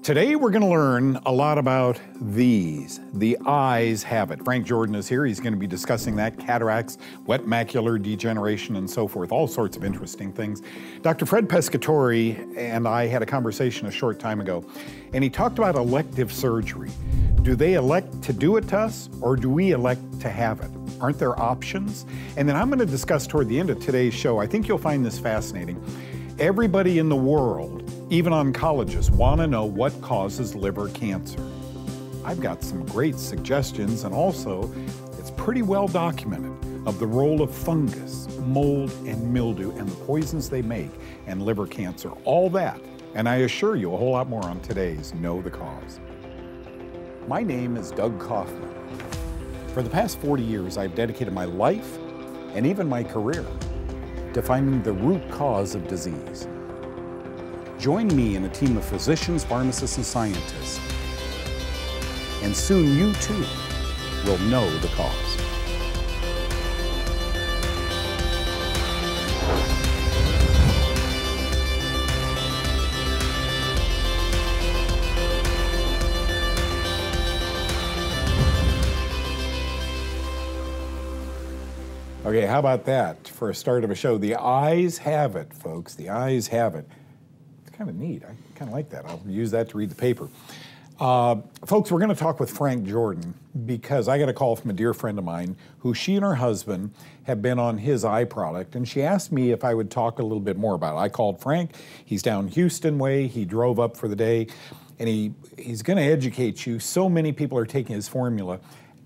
Today we're going to learn a lot about these. The eyes have it. Frank Jordan is here. He's going to be discussing that, cataracts, wet macular degeneration, and so forth, all sorts of interesting things. Dr. Fred Pescatore and I had a conversation a short time ago, and he talked about elective surgery. Do they elect to do it to us, or do we elect to have it? Aren't there options? And then I'm going to discuss toward the end of today's show, I think you'll find this fascinating. Everybody in the world, even oncologists, want to know what causes liver cancer. I've got some great suggestions, and also it's pretty well documented of the role of fungus, mold, and mildew, and the poisons they make, and liver cancer, all that. And I assure you a whole lot more on today's Know the Cause. My name is Doug Kaufman. For the past 40 years, I've dedicated my life and even my career to finding the root cause of disease. Join me in a team of physicians, pharmacists, and scientists, and soon you too will know the cause. Okay, how about that for a start of a show? The eyes have it, folks. The eyes have it. It's kind of neat. I kind of like that. I'll use that to read the paper. Folks, we're going to talk with Frank Jordan because I got a call from a dear friend of mine who she and her husband have been on his eye product, and she asked me if I would talk a little bit more about it. I called Frank. He's down Houston way. He drove up for the day, and he's going to educate you. So many people are taking his formula.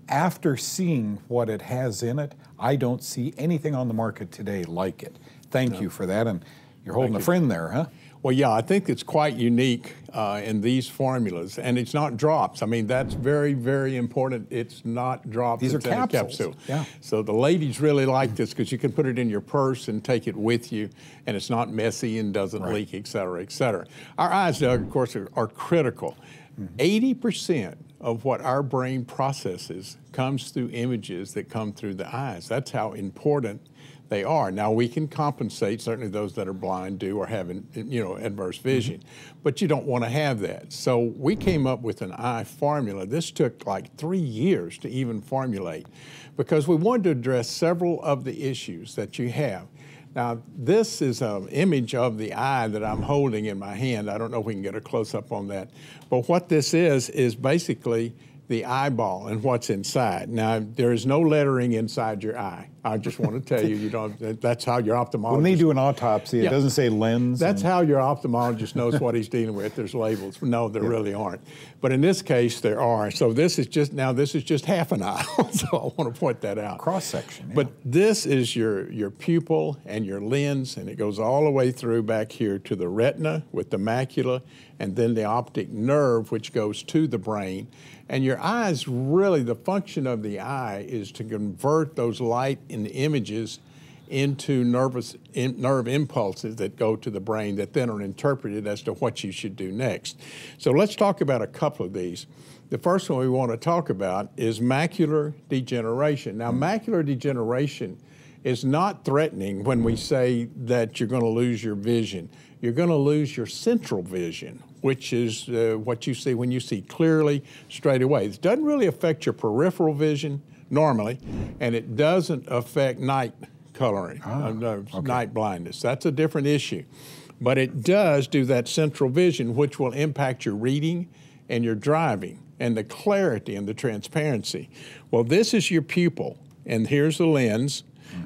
After seeing what it has in it, I don't see anything on the market today like it. Thank you for that, and you're holding a friend there, huh? Well, yeah, I think it's quite unique in these formulas, and it's not drops. I mean, that's very, very important. It's not drops. These are it's in a capsules. capsule. Yeah. So the ladies really like this because you can put it in your purse and take it with you, and it's not messy and doesn't leak, et cetera, et cetera. Our eyes, Doug, of course, are critical. 80% of what our brain processes comes through images that come through the eyes. That's how important they are. Now, we can compensate, certainly those that are blind do or have, adverse vision, but you don't want to have that. So we came up with an eye formula. This took like 3 years to even formulate because we wanted to address several of the issues that you have. Now, this is an image of the eye that I'm holding in my hand. I don't know if we can get a close-up on that. But what this is basically the eyeball and what's inside. Now, there is no lettering inside your eye. I just want to tell you, that's how your ophthalmologist... When they do an autopsy, it doesn't say lens. That's how your ophthalmologist knows what he's dealing with. There's labels. No, there really aren't. But in this case, there are. So this is just half an eye. So I want to point that out. Cross-section, yeah. But this is your pupil and your lens, and it goes all the way through back here to the retina with the macula, and then the optic nerve, which goes to the brain. And your eyes, really, the function of the eye is to convert those light and images into nerve impulses that go to the brain that then are interpreted as to what you should do next. So let's talk about a couple of these. The first one we want to talk about is macular degeneration. Now, macular degeneration is not threatening when we say that you're going to lose your vision. You're going to lose your central vision, which is what you see when you see clearly straight away. It doesn't really affect your peripheral vision normally, and it doesn't affect night coloring, night blindness. That's a different issue. But it does do that central vision, which will impact your reading and your driving and the clarity and the transparency. Well, this is your pupil, and here's the lens,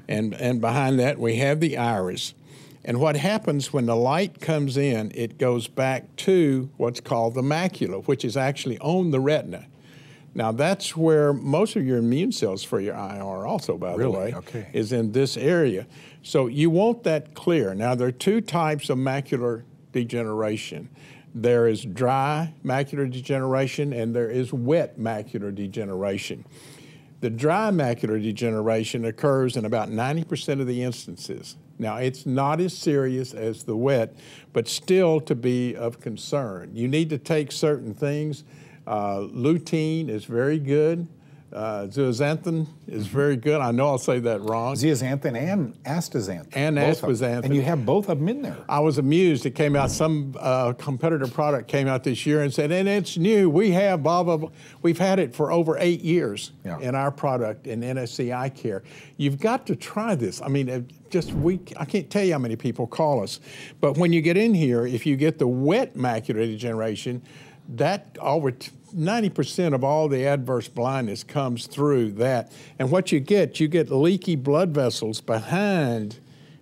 and behind that we have the iris. And what happens when the light comes in, it goes back to what's called the macula, which is actually on the retina. Now, that's where most of your immune cells for your eye are also, by the way, is in this area. So you want that clear. Now, there are two types of macular degeneration. There is dry macular degeneration, and there is wet macular degeneration. The dry macular degeneration occurs in about 90% of the instances. Now, it's not as serious as the wet, but still to be of concern. You need to take certain things. Lutein is very good. Zeaxanthin is very good. I know I'll say that wrong. Zeaxanthin and astaxanthin. And astaxanthin. And you have both of them in there. I was amused. It came out, some competitor product came out this year and said, and it's new. We have blah, blah, blah. We've had it for over 8 years in our product in NSC Eye Care. You've got to try this. I mean, I can't tell you how many people call us. But when you get in here, if you get the wet macular degeneration, that over 90% of all the adverse blindness comes through that. And what you get leaky blood vessels behind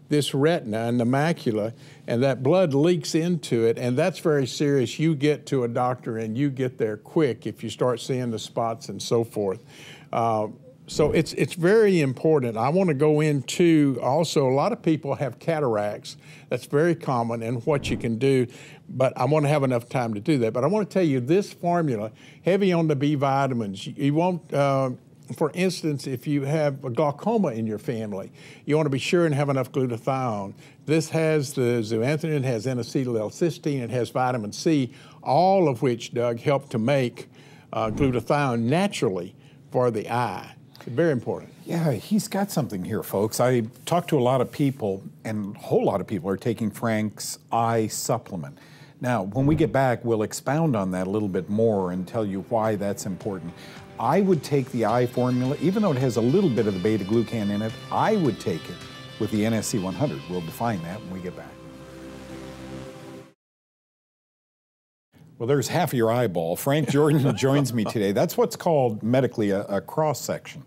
this retina and the macula, and that blood leaks into it, and that's very serious. You get to a doctor and you get there quick if you start seeing the spots and so forth. So it's very important. I want to go into also, a lot of people have cataracts. That's very common and what you can do, but I want to have enough time to do that. But I want to tell you this formula, heavy on the B vitamins. You won't, for instance, if you have a glaucoma in your family, you want to be sure and have enough glutathione. This has the zeaxanthin, it has N-acetyl-L-cysteine, it has vitamin C, all of which, Doug, help to make glutathione naturally for the eye. Very important. Yeah, he's got something here, folks. I talked to a lot of people, and a whole lot of people are taking Frank's eye supplement. Now, when we get back, we'll expound on that a little bit more and tell you why that's important. I would take the eye formula, even though it has a little bit of the beta-glucan in it, I would take it with the NSC 100. We'll define that when we get back. Well, there's half of your eyeball. Frank Jordan joins me today. That's what's called medically a cross-section.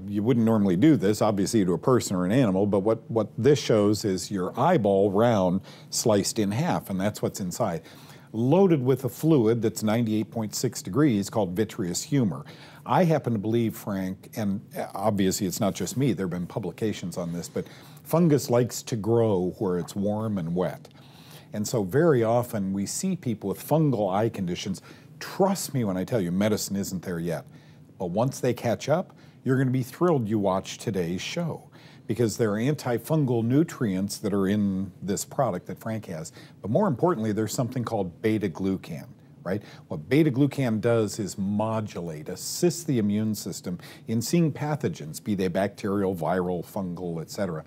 You wouldn't normally do this, obviously, to a person or an animal, but what this shows is your eyeball round sliced in half, and that's what's inside. Loaded with a fluid that's 98.6 degrees called vitreous humor. I happen to believe, Frank, and obviously it's not just me, there have been publications on this, but fungus likes to grow where it's warm and wet. And so very often we see people with fungal eye conditions. Trust me when I tell you, medicine isn't there yet. But once they catch up, you're going to be thrilled you watched today's show, because there are antifungal nutrients that are in this product that Frank has. But more importantly, there's something called beta-glucan, right? What beta-glucan does is modulate, assist the immune system in seeing pathogens, be they bacterial, viral, fungal, etc.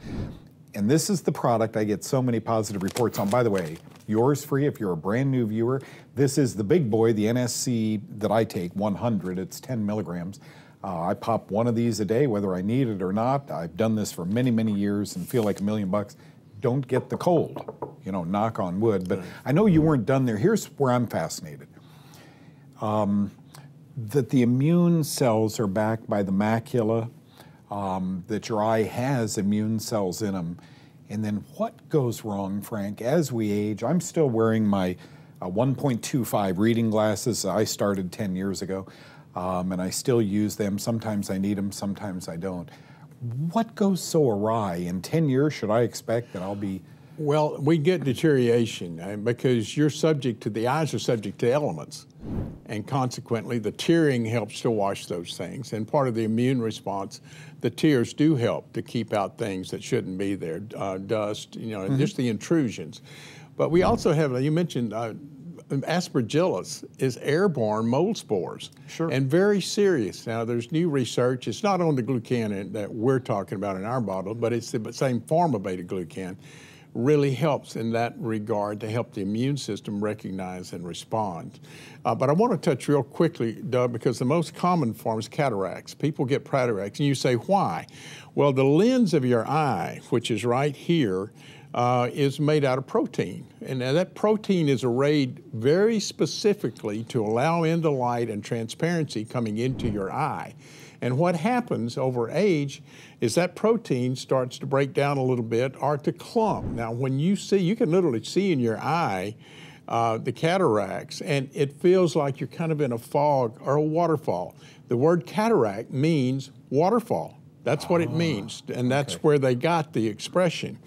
And this is the product I get so many positive reports on. By the way, yours free if you're a brand new viewer. This is the big boy, the NSC that I take, 100. It's 10 milligrams. I pop one of these a day, whether I need it or not. I've done this for many, many years and feel like $1 million. Don't get the cold, you know, knock on wood. But I know you weren't done there. Here's where I'm fascinated. That the immune cells are backed by the macula, that your eye has immune cells in them. And then what goes wrong, Frank, as we age? I'm still wearing my 1.25 reading glasses. I started 10 years ago, and I still use them. Sometimes I need them, sometimes I don't. What goes so awry? In 10 years, should I expect that I'll be... Well, we get deterioration because you're subject to, the eyes are subject to elements. And consequently, the tearing helps to wash those things. And part of the immune response, the tears do help to keep out things that shouldn't be there, dust, you know, just the intrusions. But we also have, you mentioned aspergillus is airborne mold spores. Sure. And very serious. Now, there's new research. It's not on the glucan that we're talking about in our bottle, but it's the same form of beta-glucan. Really helps in that regard to help the immune system recognize and respond. But I want to touch real quickly, Doug, because the most common form is cataracts. People get cataracts, and you say, why? Well, the lens of your eye, which is right here, is made out of protein. And that protein is arrayed very specifically to allow in the light and transparency coming into your eye. And what happens over age is that protein starts to break down a little bit or to clump. Now, when you see, you can literally see in your eye the cataracts, and it feels like you're kind of in a fog or a waterfall. The word cataract means waterfall. That's what it means, and that's where they got the expression.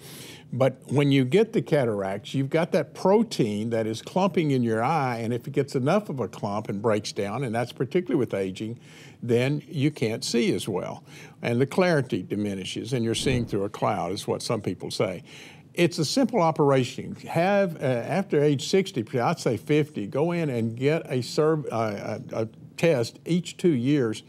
But when you get the cataracts, you've got that protein that is clumping in your eye, and if it gets enough of a clump and breaks down, and that's particularly with aging, then you can't see as well. And the clarity diminishes, and you're seeing through a cloud, is what some people say. It's a simple operation. Have, after age 60, I'd say 50, go in and get a test each 2 years,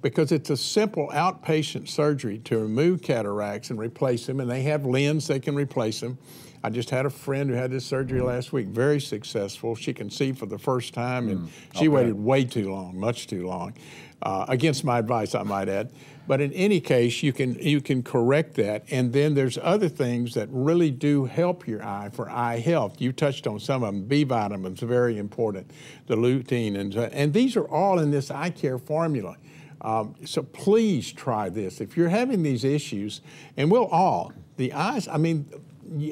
because it's a simple outpatient surgery to remove cataracts and replace them, and they have lens that can replace them. I just had a friend who had this surgery last week, very successful. She can see for the first time, and she waited way too long, much too long, against my advice, I might add. But in any case, you can correct that, and then there's other things that really do help your eye for eye health. You touched on some of them. B vitamins, very important, the lutein, and these are all in this eye care formula. So please try this. If you're having these issues, and we'll all, the eyes, I mean,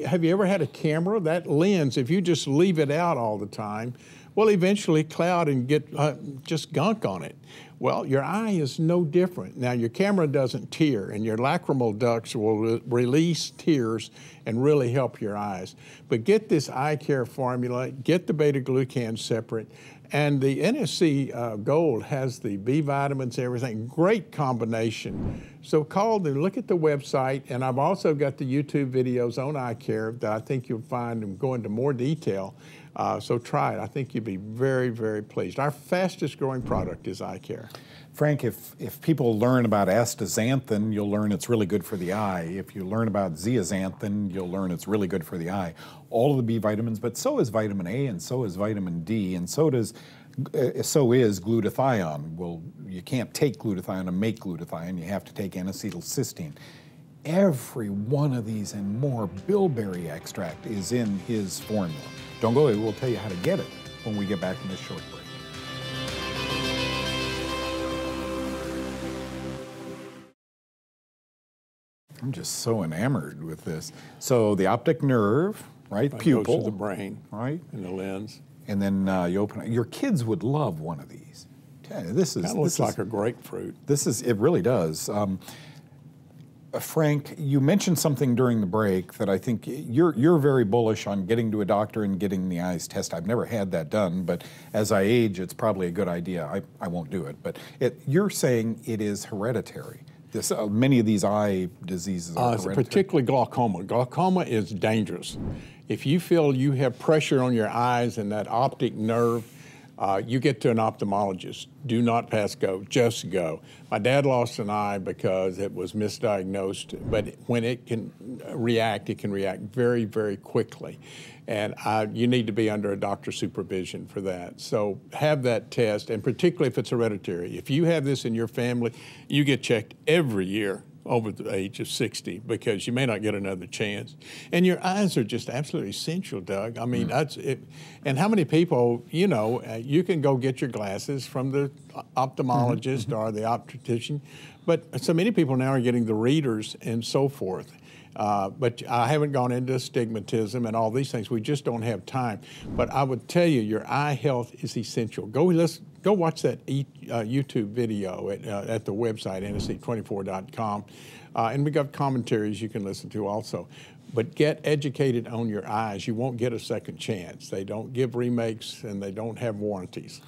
have you ever had a camera? That lens, if you just leave it out all the time, will eventually cloud and get just gunk on it. Well, your eye is no different. Now, your camera doesn't tear, and your lacrimal ducts will release tears and really help your eyes. But get this eye care formula, get the beta-glucan separate, and the NSC Gold has the B vitamins, everything, great combination. So call them, look at the website, and I've also got the YouTube videos on eye care that I think you'll find and go into more detail. So try it. I think you'll be very, very pleased. Our fastest growing product is eye care. Frank, if people learn about astaxanthin, you'll learn it's really good for the eye. If you learn about zeaxanthin, you'll learn it's really good for the eye. All of the B vitamins, but so is vitamin A, and so is vitamin D, and so is glutathione. Well, you can't take glutathione and make glutathione. You have to take N-acetylcysteine. Every one of these and more bilberry extract is in his formula. Don't go away. We'll tell you how to get it when we get back from this short break. I'm just so enamored with this. So the optic nerve, right? Pupil. Goes to the brain, right? And the lens. And then you open it. Your kids would love one of these. This looks like a grapefruit. It really does. Frank, you mentioned something during the break that I think you're very bullish on getting to a doctor and getting the eyes tested. I've never had that done, but as I age, it's probably a good idea. I won't do it, but you're saying it is hereditary. Many of these eye diseases are hereditary. Particularly glaucoma. Glaucoma is dangerous. If you feel you have pressure on your eyes and that optic nerve, you get to an ophthalmologist. Do not pass go, just go. My dad lost an eye because it was misdiagnosed, but when it can react very, very quickly. And you need to be under a doctor's supervision for that. So have that test, and particularly if it's hereditary. If you have this in your family, you get checked every year over the age of 60 because you may not get another chance. And your eyes are just absolutely essential, Doug. I mean, that's it. And how many people, you can go get your glasses from the ophthalmologist or the optician, but so many people now are getting the readers and so forth. But I haven't gone into astigmatism and all these things. We just don't have time. But I would tell you, your eye health is essential. Go watch that YouTube video at the website, nsc24.com. And we got commentaries you can listen to also. But get educated on your eyes. You won't get a second chance. They don't give remakes, and they don't have warranties.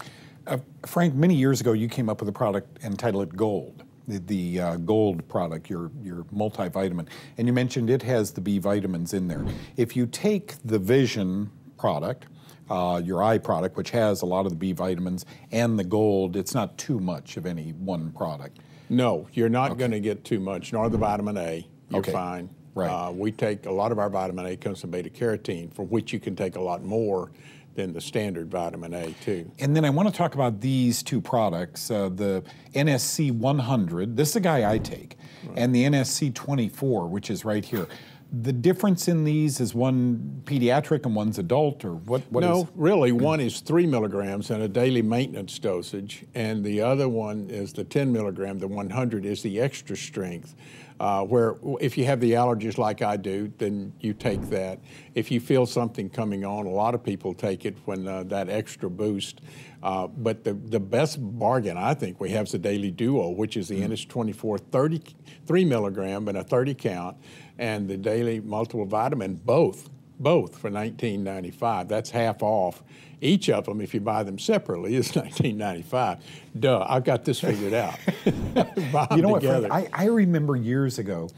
Frank, many years ago, you came up with a product entitled Gold. The Gold product, your multivitamin, and you mentioned it has the B vitamins in there. If you take the Vision product, your eye product, which has a lot of the B vitamins, and the Gold, it's not too much of any one product. No, you're not going to get too much, nor the vitamin A. You're fine. Right. We take a lot of our vitamin A comes from beta carotene, from which you can take a lot more than the standard vitamin A too. And then I want to talk about these two products, the NSC 100, this is the guy I take, and the NSC 24, which is right here. The difference in these is one pediatric and one's adult, or what No, really, one is 3 milligrams and a daily maintenance dosage, and the other one is the 10 milligram, the 100 is the extra strength. Where if you have the allergies like I do, then you take that. If you feel something coming on, a lot of people take it when that extra boost. But the best bargain I think we have is the Daily Duo, which is the NS24 3 milligram and a 30 count, and the Daily Multiple Vitamin, both for $19.95. That's half off. Each of them, if you buy them separately, is $19.95. Duh, I've got this figured out. You know what, Frank, I remember years ago,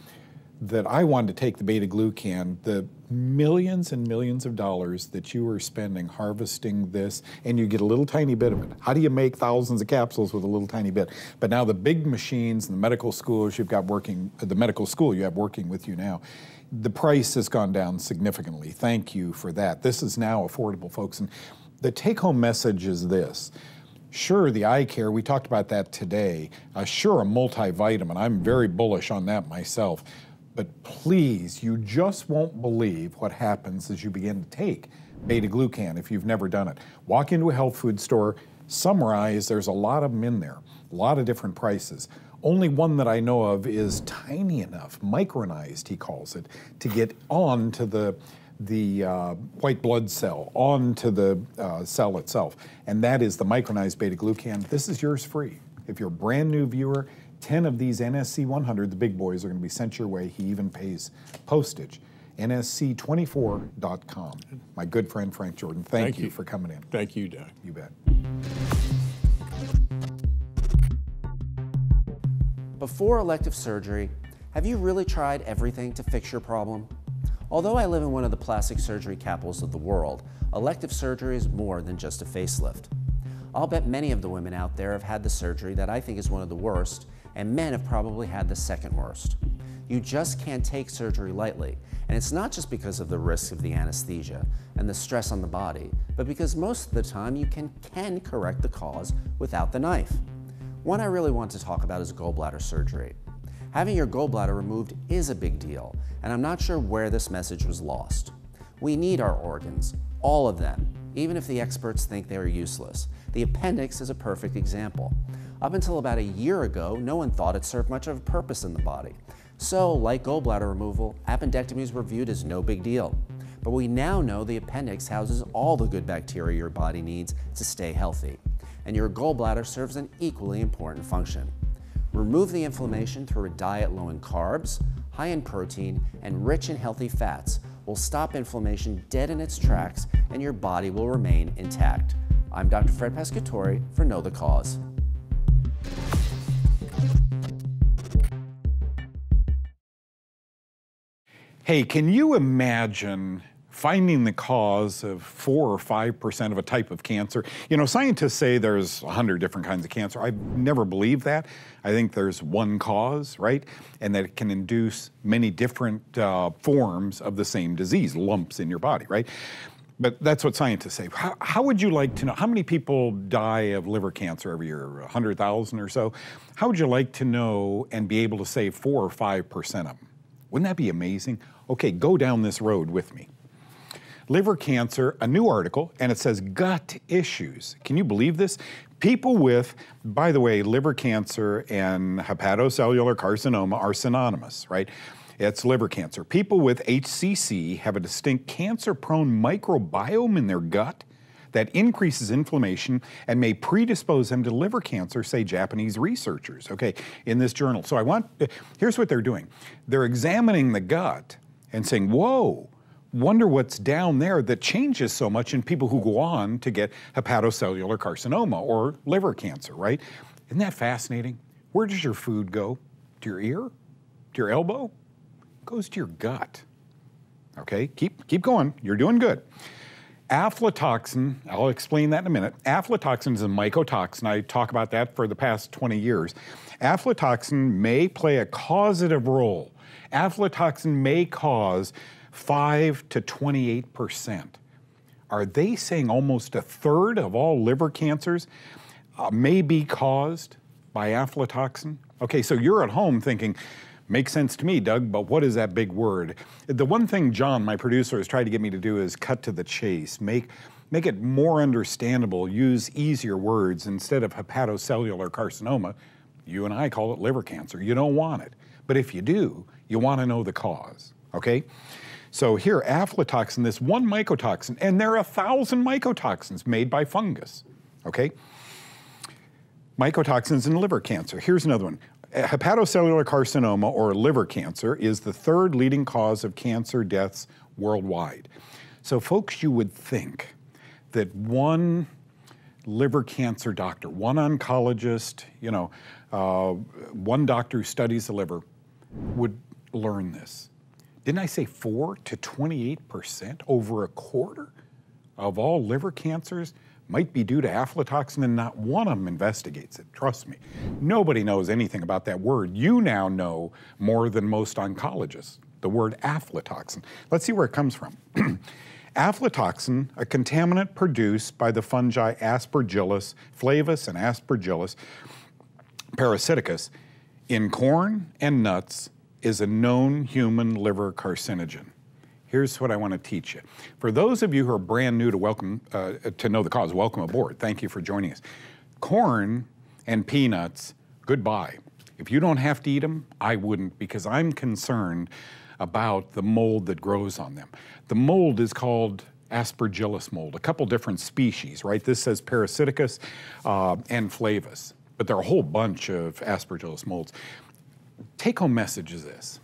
that I wanted to take the beta-glucan, the millions and millions of dollars that you are spending harvesting this, and you get a little tiny bit of it. How do you make thousands of capsules with a little tiny bit? But now the big machines and the medical schools you've got working, the medical school you have working with you now, the price has gone down significantly. Thank you for that. This is now affordable, folks. And the take-home message is this. Sure, the eye care, we talked about that today. Sure, a multivitamin. I'm very bullish on that myself. But please, you just won't believe what happens as you begin to take beta-glucan if you've never done it. Walk into a health food store, summarize, there's a lot of them in there, a lot of different prices. Only one that I know of is tiny enough, micronized, he calls it, to get onto the white blood cell, onto the cell itself. And that is the micronized beta-glucan. This is yours free. If you're a brand new viewer, 10 of these NSC 100, the big boys, are going to be sent your way. He even pays postage. NSC24.com. My good friend Frank Jordan, thank you for coming in. Thank you, Doug. You bet. Before elective surgery, have you really tried everything to fix your problem? Although I live in one of the plastic surgery capitals of the world, elective surgery is more than just a facelift. I'll bet many of the women out there have had the surgery that I think is one of the worst, and men have probably had the second worst. You just can't take surgery lightly, and it's not just because of the risk of the anesthesia and the stress on the body, but because most of the time you can correct the cause without the knife. One I really want to talk about is gallbladder surgery. Having your gallbladder removed is a big deal, and I'm not sure where this message was lost. We need our organs, all of them, even if the experts think they are useless. The appendix is a perfect example. Up until about a year ago, no one thought it served much of a purpose in the body. So, like gallbladder removal, appendectomies were viewed as no big deal. But we now know the appendix houses all the good bacteria your body needs to stay healthy, and your gallbladder serves an equally important function. Remove the inflammation through a diet low in carbs, high in protein, and rich in healthy fats will stop inflammation dead in its tracks, and your body will remain intact. I'm Dr. Fred Pescatore for Know the Cause. Hey, can you imagine finding the cause of 4 or 5% of a type of cancer? You know, scientists say there's 100 different kinds of cancer. I've never believed that. I think there's one cause, right? And that it can induce many different forms of the same disease, lumps in your body, right? But that's what scientists say. How would you like to know, how many people die of liver cancer every year? 100,000 or so? How would you like to know and be able to say 4 or 5% of them? Wouldn't that be amazing? Okay, go down this road with me. Liver cancer, a new article, and it says gut issues. Can you believe this? People with, by the way, liver cancer and hepatocellular carcinoma are synonymous, right? It's liver cancer. People with HCC have a distinct cancer-prone microbiome in their gut that increases inflammation and may predispose them to liver cancer, say Japanese researchers, okay, in this journal. So here's what they're doing. They're examining the gut and saying, whoa, wonder what's down there that changes so much in people who go on to get hepatocellular carcinoma or liver cancer, right? Isn't that fascinating? Where does your food go? To your ear? To your elbow? It goes to your gut. Okay, keep going. You're doing good. Aflatoxin, I'll explain that in a minute. Aflatoxin is a mycotoxin. I talk about that for the past 20 years. Aflatoxin may play a causative role. Aflatoxin may cause 5 to 28%. Are they saying almost a third of all liver cancers may be caused by aflatoxin? Okay, so you're at home thinking, makes sense to me, Doug, but what is that big word? The one thing John, my producer, has tried to get me to do is cut to the chase, make it more understandable, use easier words. Instead of hepatocellular carcinoma, you and I call it liver cancer. You don't want it. But if you do, you want to know the cause, okay? So here, aflatoxin, this one mycotoxin, and there are 1,000 mycotoxins made by fungus, okay? Mycotoxins in liver cancer. Here's another one. Hepatocellular carcinoma, or liver cancer, is the third leading cause of cancer deaths worldwide. So folks, you would think that one liver cancer doctor, one oncologist, one doctor who studies the liver would learn this. Didn't I say 4 to 28%, over a quarter of all liver cancers might be due to aflatoxin, and not one of them investigates it, trust me. Nobody knows anything about that word. You now know more than most oncologists, the word aflatoxin. Let's see where it comes from. Aflatoxin, a contaminant produced by the fungi Aspergillus flavus and Aspergillus parasiticus in corn and nuts, is a known human liver carcinogen. Here's what I want to teach you. For those of you who are brand new to know the cause, welcome aboard. Thank you for joining us. Corn and peanuts, goodbye. If you don't have to eat them, I wouldn't, because I'm concerned about the mold that grows on them. The mold is called Aspergillus mold, a couple different species, right? This says Parasiticus and Flavus, but there are a whole bunch of Aspergillus molds. Take-home message is this.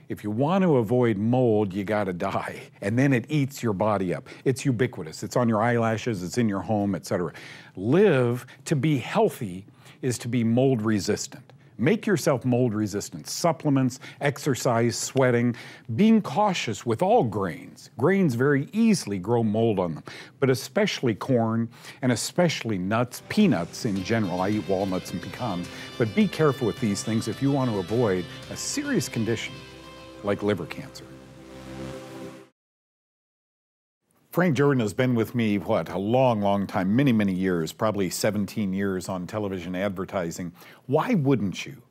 If you want to avoid mold, you gotta die, and then it eats your body up. It's ubiquitous, it's on your eyelashes, it's in your home, etc. Live to be healthy is to be mold resistant. Make yourself mold resistant. Supplements, exercise, sweating, being cautious with all grains. Grains very easily grow mold on them, but especially corn and especially nuts, peanuts in general. I eat walnuts and pecans, but be careful with these things if you want to avoid a serious condition like liver cancer. Frank Jordan has been with me, what, a long, long time, many, many years, probably 17 years on television advertising. Why wouldn't you?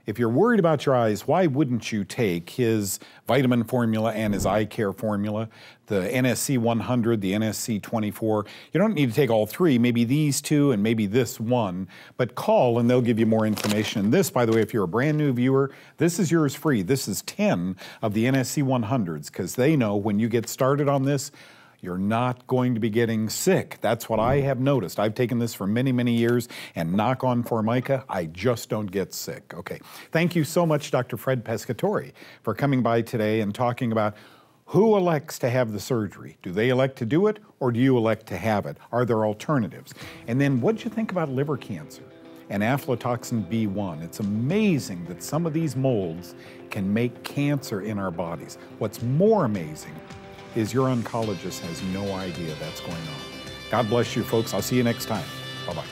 If you're worried about your eyes, why wouldn't you take his vitamin formula and his eye care formula, the NSC 100, the NSC 24? You don't need to take all three, maybe these two and maybe this one, but call and they'll give you more information. And this, by the way, if you're a brand new viewer, this is yours free. This is 10 of the NSC 100s, because they know when you get started on this, you're not going to be getting sick. That's what I have noticed. I've taken this for many, many years, and knock on Formica, I just don't get sick. Okay, thank you so much, Dr. Fred Pescatore, for coming by today and talking about who elects to have the surgery. Do they elect to do it, or do you elect to have it? Are there alternatives? And then what do you think about liver cancer and aflatoxin B1? It's amazing that some of these molds can make cancer in our bodies. What's more amazing is your oncologist has no idea that's going on. God bless you, folks. I'll see you next time. Bye-bye.